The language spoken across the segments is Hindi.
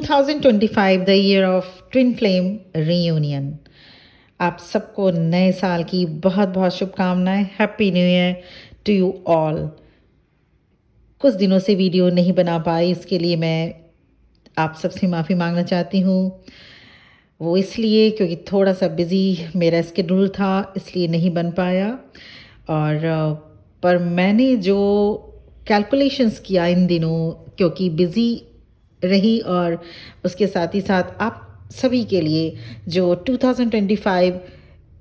2025 the year of twin flame reunion. आप सबको नए साल की बहुत बहुत शुभकामनाएं। Happy new year to you all. कुछ दिनों से वीडियो नहीं बना पाई, इसके लिए मैं आप सबसे माफ़ी मांगना चाहती हूँ। वो इसलिए क्योंकि थोड़ा सा बिज़ी मेरा स्केड्यूल था, इसलिए नहीं बन पाया। और पर मैंने जो कैलकुलेशंस किया इन दिनों, क्योंकि बिज़ी रही, और उसके साथ ही साथ आप सभी के लिए जो 2025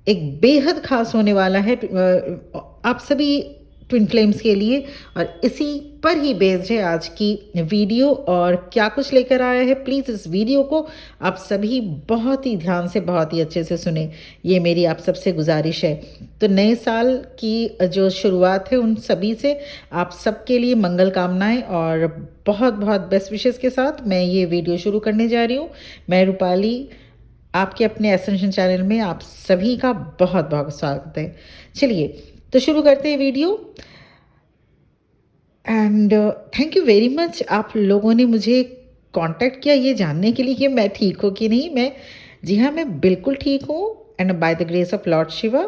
एक बेहद खास होने वाला है आप सभी ट्विन फ्लेम्स के लिए, और इसी पर ही बेस्ड है आज की वीडियो। और क्या कुछ लेकर आया है, प्लीज़ इस वीडियो को आप सभी बहुत ही ध्यान से, बहुत ही अच्छे से सुने, ये मेरी आप सबसे गुजारिश है। तो नए साल की जो शुरुआत है उन सभी से आप सबके लिए मंगल कामनाएं और बहुत बहुत बेस्ट विशेस के साथ मैं ये वीडियो शुरू करने जा रही हूँ। मैं रूपाली, आपके अपने एसेंशन चैनल में आप सभी का बहुत बहुत स्वागत है। चलिए तो शुरू करते हैं video. And thank you very much, आप लोगों ने मुझे कांटेक्ट किया ये जानने के लिए कि मैं ठीक हूँ कि नहीं। जी हाँ, मैं बिल्कुल ठीक हूँ, and by the grace of Lord Shiva,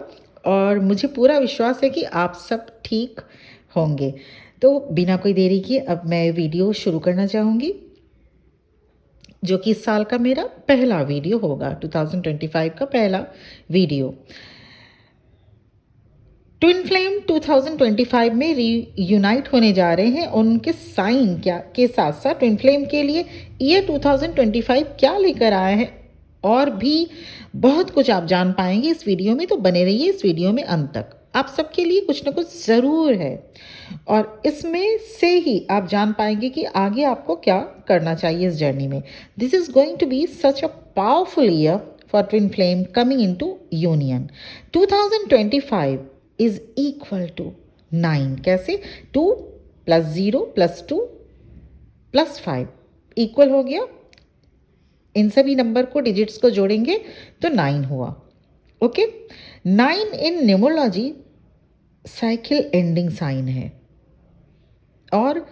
और मुझे पूरा विश्वास है कि आप सब ठीक होंगे। तो बिना कोई देरी किए अब मैं वीडियो शुरू करना चाहूँगी, जो कि इस साल का मेरा पहला वीडियो होगा, 2025 का पहला वीडियो। ट्विन फ्लेम 2025 में रीयूनाइट होने जा रहे हैं। उनके साइन क्या के साथ साथ ट्विन फ्लेम के लिए ईयर 2025 क्या लेकर आया है, और भी बहुत कुछ आप जान पाएंगे इस वीडियो में। तो बने रहिए इस वीडियो में अंत तक, आप सबके लिए कुछ ना कुछ ज़रूर है, और इसमें से ही आप जान पाएंगे कि आगे आपको क्या करना चाहिए इस जर्नी में। This is going to be such a powerful year for twin flame coming into union. 2025 is equal to 9। कैसे? 2 + 0 + 2 + 5 इक्वल हो गया। इन सभी नंबर को, डिजिट्स को जोड़ेंगे तो 9 हुआ। ओके, 9 इन न्यूमरोलॉजी साइकिल एंडिंग साइन है, और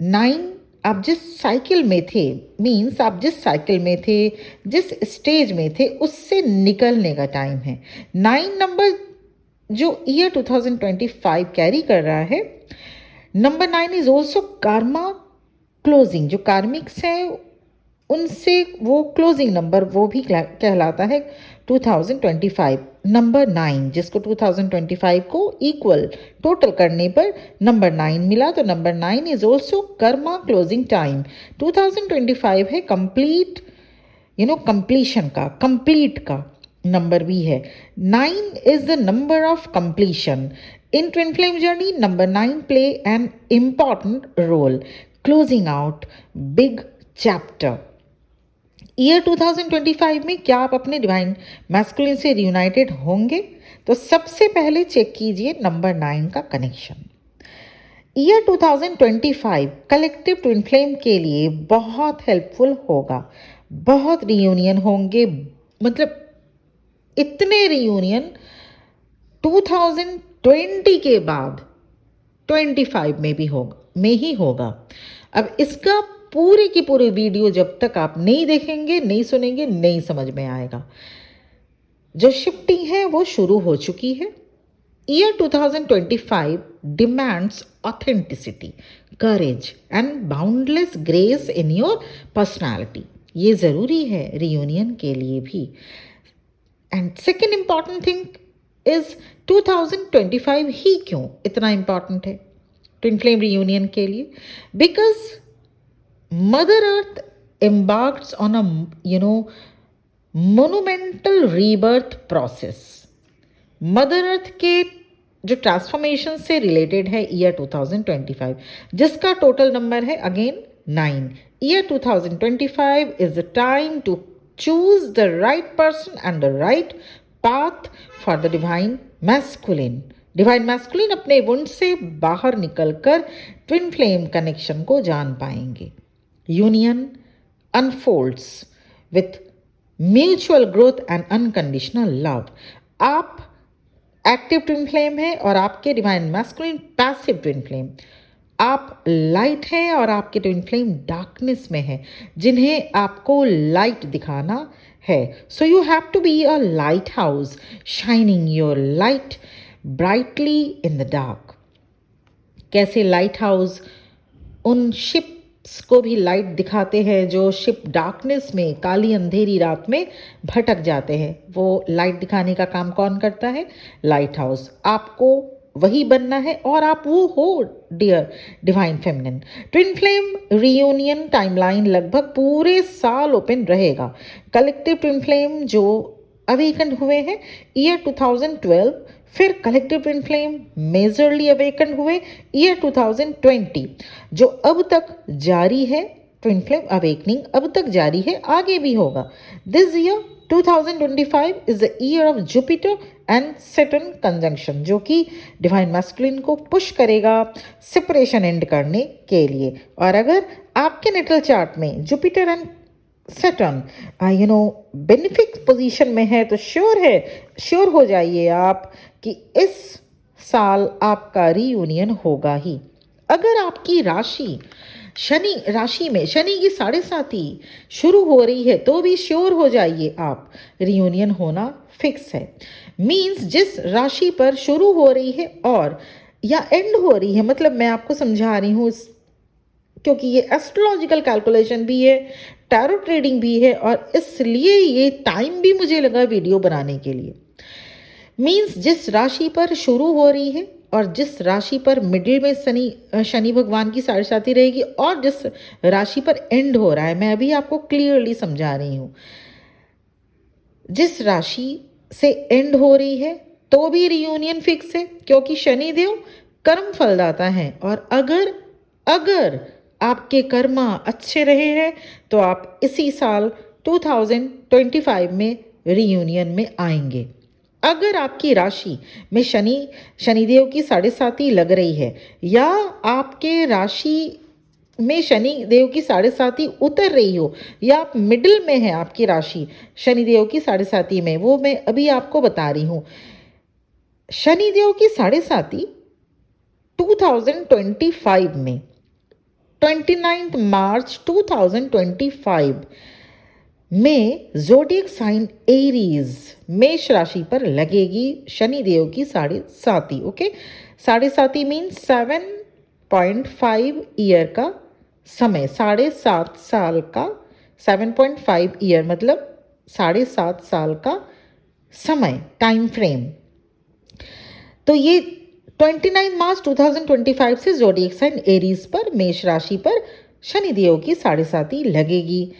9 आप जिस साइकिल में थे, मीन्स आप जिस साइकिल में थे, जिस स्टेज में थे, उससे निकलने का टाइम है। 9 नंबर जो ईयर 2025 कैरी कर रहा है, number 9 is also Karma closing. जो कार्मिक्स हैं उनसे वो क्लोजिंग नंबर वो भी कहलाता है 2025। नंबर 9 जिसको 2025 को इक्वल टोटल करने पर नंबर 9 मिला, तो number 9 is also karma closing time. 2025 है कंप्लीट, कंप्लीशन का, कंप्लीट का नंबर भी है। 9 is the number of completion in twin flame journey. Number 9 play an important role closing out big chapter. Year 2025 में क्या आप अपने डिवाइन मैस्कुलिन से रियूनाइटेड होंगे? तो सबसे पहले चेक कीजिए नंबर 9 का connection. Year 2025 collective twin flame के लिए बहुत हेल्पफुल होगा। बहुत रियूनियन होंगे, मतलब इतने रियूनियन 2020 के बाद 25 में भी होगा, में ही होगा। अब इसका पूरी की पूरी वीडियो जब तक आप नहीं देखेंगे, नहीं सुनेंगे, नहीं समझ में आएगा। जो शिफ्टिंग है वो शुरू हो चुकी है। Year 2025 demands authenticity, courage and boundless grace in your personality. ये ज़रूरी है रियूनियन के लिए भी। And second important thing is 2025 ही क्यों इतना इंपॉर्टेंट है ट्विन फ्लेम रियूनियन के लिए? Because Mother Earth embarks on a, monumental rebirth process. Mother Earth के जो ट्रांसफॉर्मेशन से रिलेटेड है ईयर 2025, जिसका टोटल नंबर है again 9। Year 2025 is the time to choose the right person and the right path for the divine masculine. Divine masculine अपने वुंड से बाहर निकलकर ट्विन फ्लेम कनेक्शन को जान पाएंगे। Union unfolds with mutual growth and unconditional love. आप एक्टिव ट्विन फ्लेम है और आपके divine masculine passive twin flame. आप लाइट हैं और आपके ट्विन फ्लेम डार्कनेस में है, जिन्हें आपको लाइट दिखाना है. So you have to be a lighthouse, shining your light brightly in the dark. कैसे लाइट हाउस उन शिप्स को भी लाइट दिखाते हैं जो शिप डार्कनेस में, काली अंधेरी रात में भटक जाते हैं. वो लाइट दिखाने का काम कौन करता है? Lighthouse. आपको वही बनना है और आप वो हो dear divine feminine. Twin flame reunion timeline लगभग पूरे साल ओपन रहेगा. कलेक्टिव ट्विन फ्लेम जो अवेकन हुए हैं ईयर 2012, फिर collective twin flame majorly awaken हुए ईयर 2020, जो अब तक जारी है. ट्विन फ्लेम अवेकनिंग अब तक जारी है, आगे भी होगा. This year 2025 is the year of Jupiter and Saturn conjunction, जो कि डिवाइन मैस्कुलिन को पुश करेगा सेपरेशन एंड करने के लिए. और अगर आपके नेटल चार्ट में Jupiter and Saturn benefic position में है तो श्योर हो जाइए आप कि इस साल आपका रीयूनियन होगा ही. अगर आपकी राशि शनि राशि में शनि की 7.5 शुरू हो रही है तो भी श्योर हो जाइए आप, रीयूनियन होना फिक्स है. मीन्स जिस राशि पर शुरू हो रही है और या एंड हो रही है, मतलब मैं आपको समझा रही हूँ क्योंकि ये एस्ट्रोलॉजिकल कैलकुलेशन भी है, टैरो ट्रेडिंग भी है, और इसलिए ये टाइम भी मुझे लगा वीडियो बनाने के लिए. मीन्स जिस राशि पर शुरू हो रही है और जिस राशि पर मिडिल में शनि भगवान की 7.5 रहेगी और जिस राशि पर एंड हो रहा है, मैं अभी आपको क्लियरली समझा रही हूँ. जिस राशि से एंड हो रही है तो भी रियूनियन फिक्स है, क्योंकि शनिदेव कर्म फलदाता है. और अगर आपके कर्मा अच्छे रहे हैं तो आप इसी साल 2025 में रीयूनियन में आएंगे. अगर आपकी राशि में शनिदेव की 7.5 लग रही है या आपके राशि में शनिदेव की 7.5 उतर रही हो या आप मिडिल में है, आपकी राशि शनिदेव की 7.5 में, वो मैं अभी आपको बता रही हूँ. शनिदेव की 7.5 2025 में 29 मार्च 2025 में ज़ोडिएक साइन एरीज मेष राशि पर लगेगी शनिदेव की 7.5. ओके, 7.5 मीन्स 7.5 ईयर का समय, 7.5 साल का 7.5 ईयर मतलब 7.5 साल का समय, टाइम फ्रेम. तो ये 29 मार्च 2025 से ज़ोडिएक साइन एरीज पर मेष राशि पर शनिदेव की 7.5 लगेगी.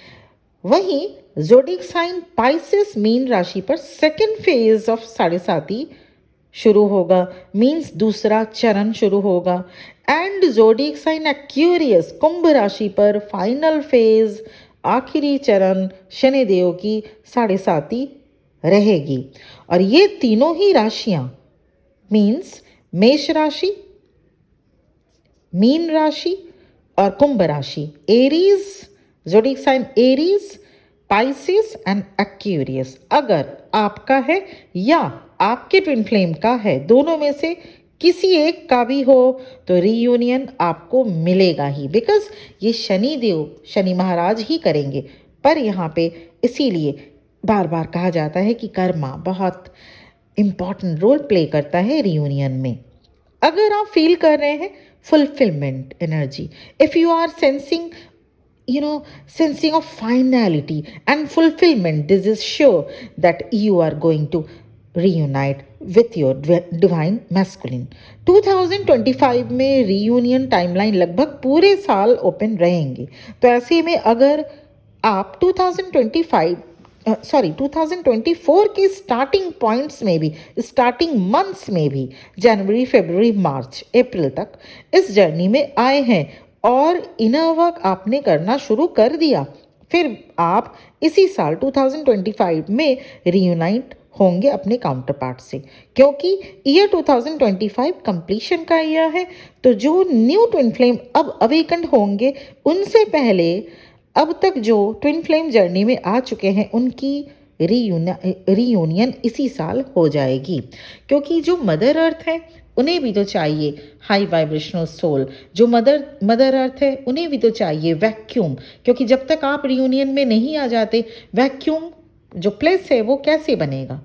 वहीं ज़ोडिएक साइन पाइसेस मीन राशि पर सेकेंड फेज ऑफ 7.5 शुरू होगा, मीन्स दूसरा चरण शुरू होगा. एंड ज़ोडिएक साइन एक्वेरियस कुंभ राशि पर फाइनल फेज, आखिरी चरण शनिदेव की 7.5 रहेगी. और ये तीनों ही राशियां मीन्स मेष राशि, मीन राशि और कुंभ राशि, Aries, zodiac sign Aries, Pisces and Aquarius, अगर आपका है या आपके ट्विन फ्लेम का है, दोनों में से किसी एक का भी हो तो रीयूनियन आपको मिलेगा ही. बिकॉज ये शनि महाराज ही करेंगे. पर यहाँ पे इसीलिए बार बार कहा जाता है कि कर्मा बहुत इम्पॉर्टेंट रोल प्ले करता है रीयूनियन में. अगर आप फील कर रहे हैं fulfilment energy, if you are sensing sensing of finality and fulfillment, this is sure that you are going to reunite with your divine masculine. 2025 में reunion timeline लगभग पूरे साल ओपन रहेंगे. तो ऐसे में अगर आप 2024 के स्टार्टिंग पॉइंट्स में भी, स्टार्टिंग मंथ्स में भी, जनवरी, फरवरी, मार्च, अप्रैल तक इस जर्नी में आए हैं और इनर वर्क आपने करना शुरू कर दिया, फिर आप इसी साल 2025 में रीयूनाइट होंगे अपने काउंटर पार्ट से. क्योंकि ईयर 2025 कंप्लीशन का ईयर है, तो जो न्यू ट्विन फ्लेम अब अवेकन होंगे उनसे पहले अब तक जो ट्विन फ्लेम जर्नी में आ चुके हैं उनकी रीयूनियन इसी साल हो जाएगी. क्योंकि जो मदर अर्थ है उन्हें भी तो चाहिए हाई वाइब्रेशनल सोल। जो मदर अर्थ है उन्हें भी तो चाहिए वैक्यूम, क्योंकि जब तक आप रियूनियन में नहीं आ जाते, वैक्यूम जो प्लेस है वो कैसे बनेगा।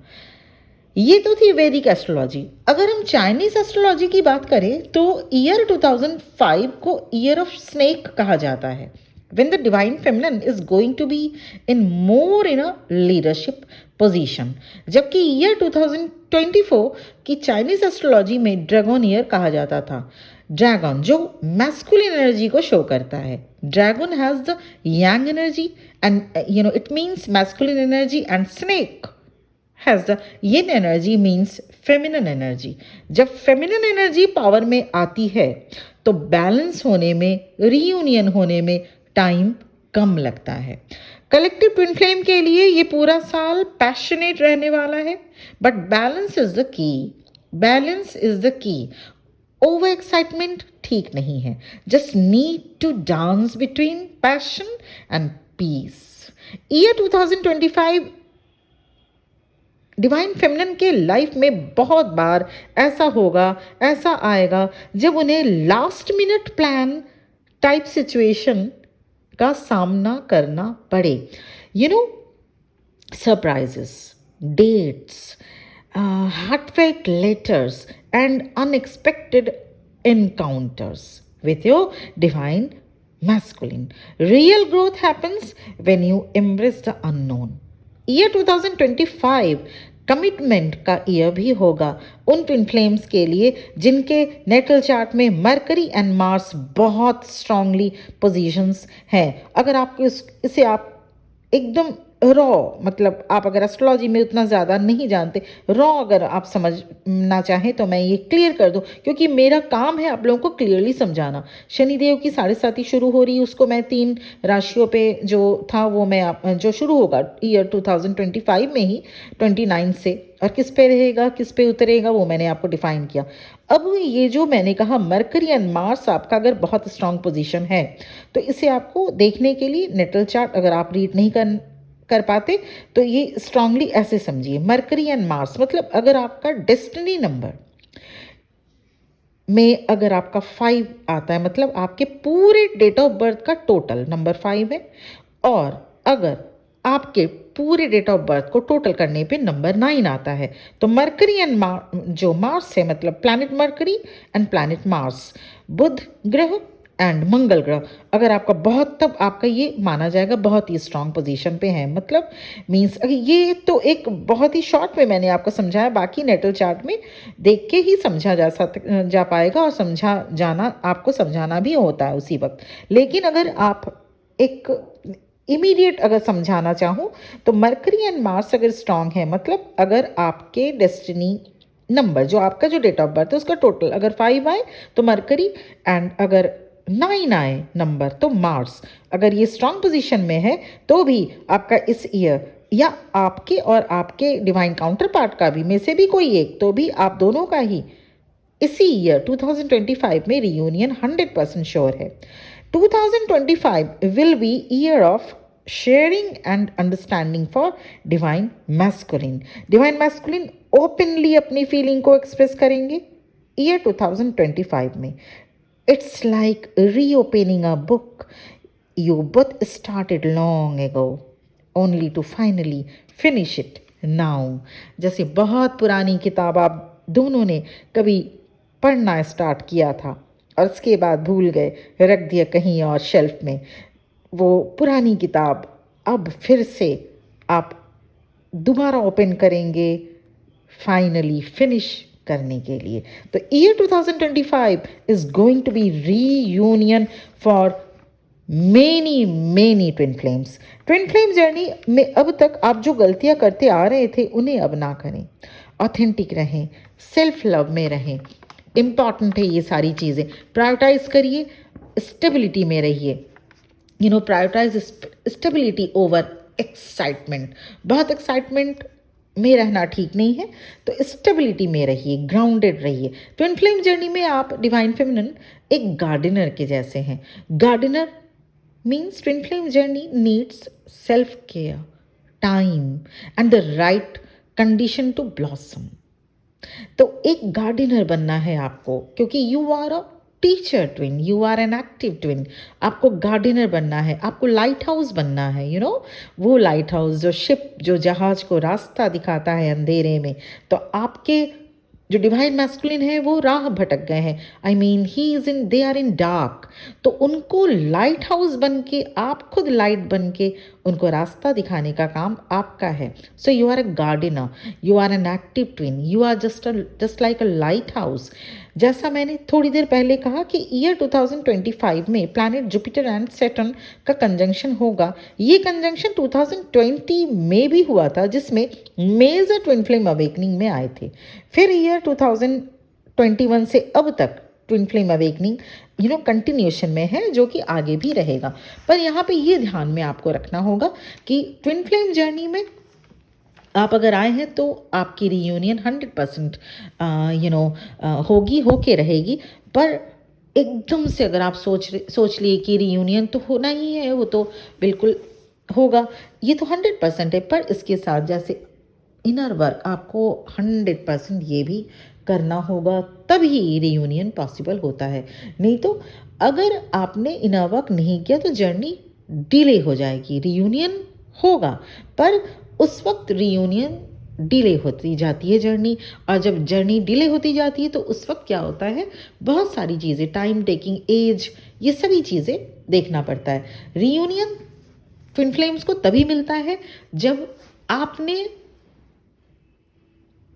ये तो थी वैदिक एस्ट्रोलॉजी। अगर हम चाइनीज एस्ट्रोलॉजी की बात करें तो ईयर 2005 को ईयर ऑफ स्नेक कहा जाता है, when the divine feminine is going to be in a leadership position। जबकि ईयर 2024 की चाइनीज एस्ट्रोलॉजी में ड्रैगन ईयर कहा जाता था। ड्रैगन जो मैस्कुलिन एनर्जी को शो करता है, dragon has the Yang energy and it means masculine energy, and snake has the yin energy means feminine energy. जब फेमिनिन एनर्जी पावर में आती है तो बैलेंस होने में, रीयूनियन होने में टाइम कम लगता है। कलेक्टिव ट्विन फ्लेम के लिए ये पूरा साल पैशनेट रहने वाला है, but balance is the key. Balance is the key. Over excitement ठीक नहीं है। Just need to dance between passion and peace. Year 2025 divine feminine के लाइफ में बहुत बार ऐसा होगा, ऐसा आएगा जब उन्हें last minute plan type situation का सामना करना पड़े। Surprises, dates, heartfelt letters, and unexpected encounters with your divine masculine. Real growth happens when you embrace the unknown. Year 2025 commitment का ईयर भी होगा उन ट्विन फ्लेम्स के लिए जिनके नेटल चार्ट में मरकरी एंड मार्स बहुत स्ट्रांगली पोजीशंस हैं। अगर आपको इसे आप एकदम रॉ, मतलब आप अगर एस्ट्रोलॉजी में उतना ज़्यादा नहीं जानते, रॉ अगर आप समझना चाहें तो मैं ये क्लियर कर दूं, क्योंकि मेरा काम है आप लोगों को क्लियरली समझाना। शनिदेव की 7.5 शुरू हो रही है, उसको मैं 3 राशियों पे जो था वो मैं जो शुरू होगा ईयर 2025 में ही 29 से, और किस पे रहेगा किस पे उतरेगा वो मैंने आपको डिफाइन किया। अब ये जो मैंने कहा मरकरी एंड मार्स आपका अगर बहुत स्ट्रांग पोजीशन है तो इसे आपको देखने के लिए नेटल चार्ट अगर आप रीड नहीं कर पाते तो ये स्ट्रांगली ऐसे समझिए। मरकरी एंड मार्स मतलब अगर आपका डेस्टिनी नंबर में अगर आपका 5 आता है, मतलब आपके पूरे डेट ऑफ बर्थ का टोटल नंबर 5 है, और अगर आपके पूरे डेट ऑफ बर्थ को टोटल करने पे नंबर 9 आता है, तो मरकरी एंड जो मार्स है, मतलब planet Mercury and planet Mars, बुध ग्रह एंड मंगल ग्रह, अगर आपका बहुत, तब आपका ये माना जाएगा बहुत ही स्ट्रांग पोजीशन पे है। मतलब मींस ये तो एक बहुत ही शॉर्ट में मैंने आपको समझाया, बाकी नेटल चार्ट में देख के ही समझा जा पाएगा, और समझा जाना आपको समझाना भी होता है उसी वक्त। लेकिन अगर आप एक इमीडिएट अगर समझाना चाहूँ तो मरकरी एंड मार्स अगर स्ट्रांग है, मतलब अगर आपके डेस्टिनी नंबर जो आपका जो डेट ऑफ बर्थ है उसका टोटल अगर 5 आए तो मरकरी, एंड अगर 9 आए नंबर तो मार्स, अगर ये स्ट्रांग पोजीशन में है तो भी आपका इस ईयर या आपके और आपके डिवाइन काउंटर पार्ट का भी में से भी कोई एक, तो भी आप दोनों का ही इसी ईयर 2025 में रियूनियन 100% श्योर है। 2025 will be year of sharing and understanding for divine masculine। divine masculine openly अपनी फीलिंग को एक्सप्रेस करेंगे ईयर 2025 में। It's like reopening a book you both started long ago only to finally finish it now। जैसे बहुत पुरानी किताब आप दोनों ने कभी पढ़ना स्टार्ट किया था और उसके बाद भूल गए, रख दिया कहीं और शेल्फ में, वो पुरानी किताब अब फिर से आप दोबारा ओपन करेंगे फाइनली फिनिश करने के लिए। तो year 2025 is going to be reunion for many twin flames. Twin flame journey में अब तक आप जो गलतियां करते आ रहे थे उन्हें अब ना करें, ऑथेंटिक रहें, सेल्फ लव में रहें। इम्पॉर्टेंट है ये सारी चीज़ें, प्रायोरिटाइज करिए, स्टेबिलिटी में रहिए। Prioritise stability over excitement. बहुत एक्साइटमेंट में रहना ठीक नहीं है, तो स्टेबिलिटी में रहिए, ग्राउंडेड रहिए। ट्विन फ्लेम जर्नी में आप डिवाइन फेमिनिन एक गार्डनर के जैसे हैं। Gardener means twin flame journey needs self care, time and the right condition to blossom. तो एक गार्डनर बनना है आपको, क्योंकि you are a teacher twin, you are an active twin. आपको गार्डनर बनना है, आपको लाइट हाउस बनना है, वो लाइट हाउस जो शिप, जो जहाज को रास्ता दिखाता है अंधेरे में। तो आपके जो डिवाइन मैस्कुलिन है वो राह भटक गए हैं, I mean he is in, they are in dark. तो उनको लाइट हाउस बन के, आप खुद लाइट बन के उनको रास्ता दिखाने का काम आपका है। So you are a gardener, you are an active twin, you are just like a lighthouse. जैसा मैंने थोड़ी देर पहले कहा कि ईयर 2025 में प्लैनेट जुपिटर एंड सैटर्न का कंजंक्शन होगा। ये कंजंक्शन 2020 में भी हुआ था, जिसमें मेजर ट्विन फ्लेम अवेकनिंग में आए थे। फिर ईयर 2021 से अब तक ट्विन फ्लेम अवेकनिंग कंटिन्यूशन में है, जो कि आगे भी रहेगा। पर यहाँ पे ये ध्यान में आपको रखना होगा कि ट्विन फ्लेम जर्नी में आप अगर आए हैं तो आपकी रीयूनियन 100% होगी, होके रहेगी। पर एकदम से अगर आप सोच लिए कि रीयूनियन तो होना ही है, वो तो बिल्कुल होगा, ये तो 100% है। पर इसके साथ जैसे इनर वर्क आपको 100% ये भी करना होगा, तभी रीयूनियन पॉसिबल होता है। नहीं तो अगर आपने इनर वर्क नहीं किया तो जर्नी डिले हो जाएगी। रीयूनियन होगा, पर उस वक्त रीयूनियन डिले होती जाती है जर्नी। और जब जर्नी डिले होती जाती है तो उस वक्त क्या होता है, बहुत सारी चीज़ें, टाइम टेकिंग, एज, ये सभी चीज़ें देखना पड़ता है। रीयूनियन ट्विन फ्लेम्स को तभी मिलता है जब आपने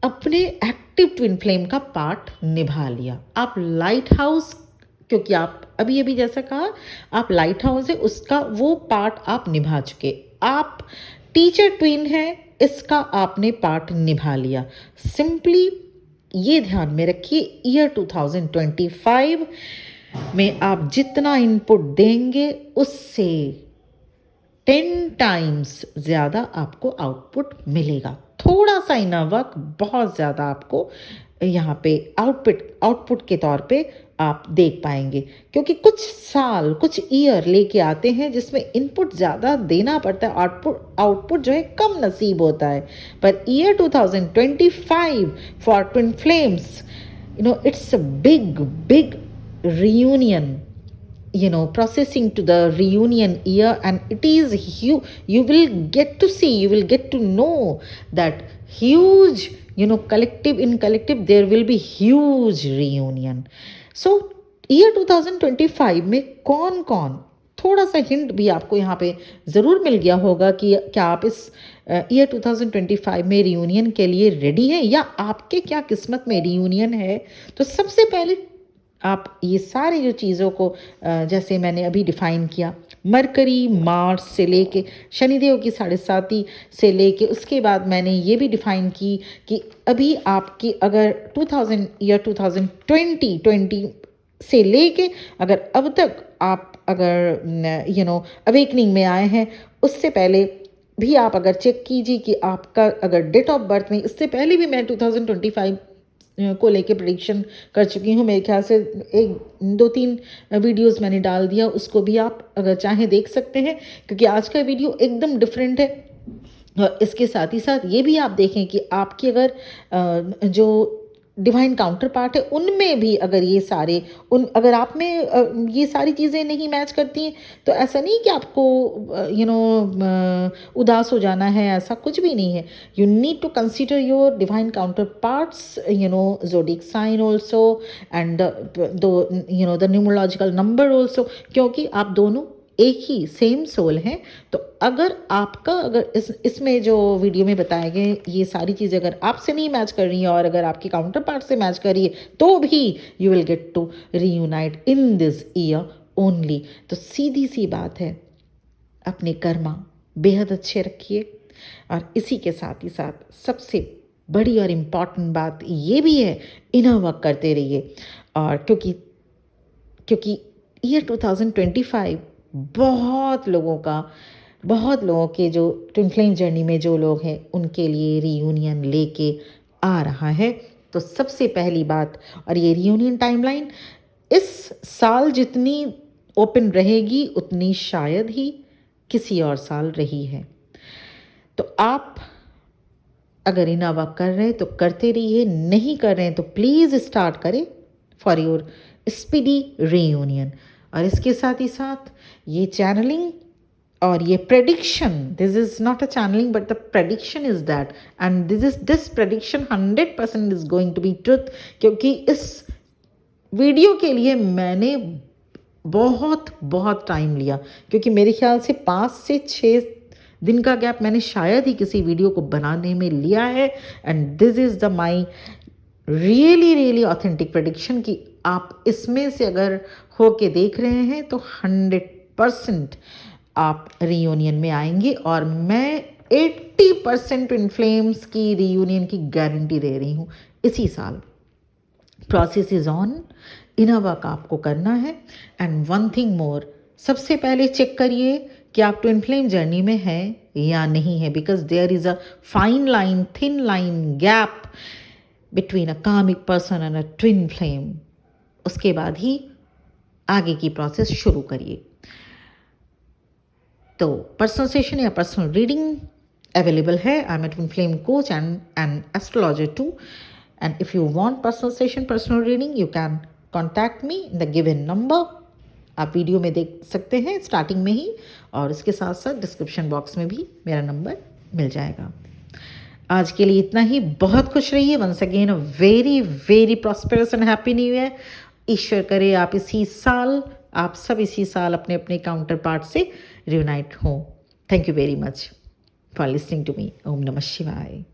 अपने एक्टिव ट्विन फ्लेम का पार्ट निभा लिया। आप लाइट हाउस, क्योंकि आप अभी अभी जैसा कहा आप लाइट हाउस है, उसका वो पार्ट आप निभा चुके। आप टीचर ट्विन है, इसका आपने पार्ट निभा लिया। सिंपली ये ध्यान में रखिए, ईयर 2025 में आप जितना इनपुट देंगे उससे 10 टाइम्स ज़्यादा आपको आउटपुट मिलेगा। थोड़ा सा इनर वर्क, बहुत ज़्यादा आपको यहाँ पे आउटपुट के तौर पे आप देख पाएंगे, क्योंकि कुछ साल, कुछ ईयर लेके आते हैं जिसमें इनपुट ज़्यादा देना पड़ता है, आउटपुट जो है कम नसीब होता है। Per year 2025 for twin flames, it's a big reunion, processing to the reunion year, and it is you will get to see, you will get to know that huge, collective there will be huge reunion. So year 2025 में कौन कौन, थोड़ा सा हिंट भी आपको यहाँ पे ज़रूर मिल गया होगा कि क्या आप इस ईयर 2025 में रियूनियन के लिए रेडी हैं, या आपके क्या किस्मत में रियूनियन है। तो सबसे पहले आप ये सारी जो चीज़ों को जैसे मैंने अभी डिफ़ाइन किया, मरकरी मार्स से लेके शनिदेव की 7.5 से लेके, उसके बाद मैंने ये भी डिफ़ाइन की कि अभी आपकी अगर 2020 से लेके अगर अब तक आप अगर अवेकनिंग में आए हैं, उससे पहले भी आप अगर चेक कीजिए कि आपका अगर डेट ऑफ बर्थ में, इससे पहले भी मैं 2025 को लेके प्रेडिक्शन कर चुकी हूँ। मेरे ख्याल से 1-2-3 वीडियोस मैंने डाल दिया, उसको भी आप अगर चाहें देख सकते हैं, क्योंकि आज का वीडियो एकदम डिफरेंट है। इसके साथ ही साथ ये भी आप देखें कि आपकी अगर जो डिवाइन काउंटर पार्ट है उनमें भी अगर ये सारे अगर आप में ये सारी चीज़ें नहीं मैच करती हैं, तो ऐसा नहीं कि आपको उदास हो जाना है, ऐसा कुछ भी नहीं है। You need to consider your divine counterparts, zodiac sign also, and the numerological number also, क्योंकि आप दोनों एक ही सेम सोल हैं। तो अगर आपका अगर इसमें जो वीडियो में बताए गए ये सारी चीज़ें अगर आपसे नहीं मैच कर रही हैं, और अगर आपकी काउंटर पार्ट से मैच कर रही है, तो भी you will get to reunite in this year only. तो सीधी सी बात है, अपने कर्मा बेहद अच्छे रखिए, और इसी के साथ ही साथ सबसे बड़ी और इम्पॉर्टेंट बात ये भी है, इनर वर्क करते रहिए। और क्योंकि ईयर 2025 बहुत लोगों के जो ट्विन फ्लेम जर्नी में जो लोग हैं उनके लिए रीयूनियन लेके आ रहा है। तो सबसे पहली बात, और ये रीयूनियन टाइमलाइन इस साल जितनी ओपन रहेगी उतनी शायद ही किसी और साल रही है। तो आप अगर इनावा कर रहे हैं तो करते रहिए, नहीं कर रहे हैं तो प्लीज़ स्टार्ट करें फॉर योर स्पीडी रीयूनियन। और इसके साथ ही साथ ये चैनलिंग और ये prediction, this is not a channelling but the prediction is that, and this prediction 100% is going to be truth, क्योंकि इस वीडियो के लिए मैंने बहुत बहुत टाइम लिया, क्योंकि मेरे ख्याल से 5 से 6 दिन का गैप मैंने शायद ही किसी वीडियो को बनाने में लिया है। And this is the my really authentic prediction कि आप इसमें से अगर होके देख रहे हैं तो 100% आप रीयूनियन में आएंगे, और मैं 80% ट्विन फ्लेम्स की रीयूनियन की गारंटी दे रही हूँ इसी साल। प्रोसेस इज ऑन, इनोवा का आपको करना है। एंड वन थिंग मोर, सबसे पहले चेक करिए कि आप ट्विन फ्लेम जर्नी में हैं या नहीं है, because there is a fine line, thin line gap between a karmic person and a twin flame. उसके बाद ही आगे की प्रोसेस शुरू करिए। तो पर्सनल सेशन या पर्सनल रीडिंग अवेलेबल है। I am a twin flame coach and an astrologer too, and if you want personal session, personal reading, you can contact me in the given number। आप वीडियो में देख सकते हैं स्टार्टिंग में ही, और इसके साथ साथ डिस्क्रिप्शन बॉक्स में भी मेरा नंबर मिल जाएगा। आज के लिए इतना ही। बहुत खुश रहिए। Once again very prosperous and happy new year. ईश्वर करे आप सब इसी साल अपने अपने काउंटर पार्ट से रियूनाइट हों। Thank you very much for listening to me. ओम नमः शिवाय।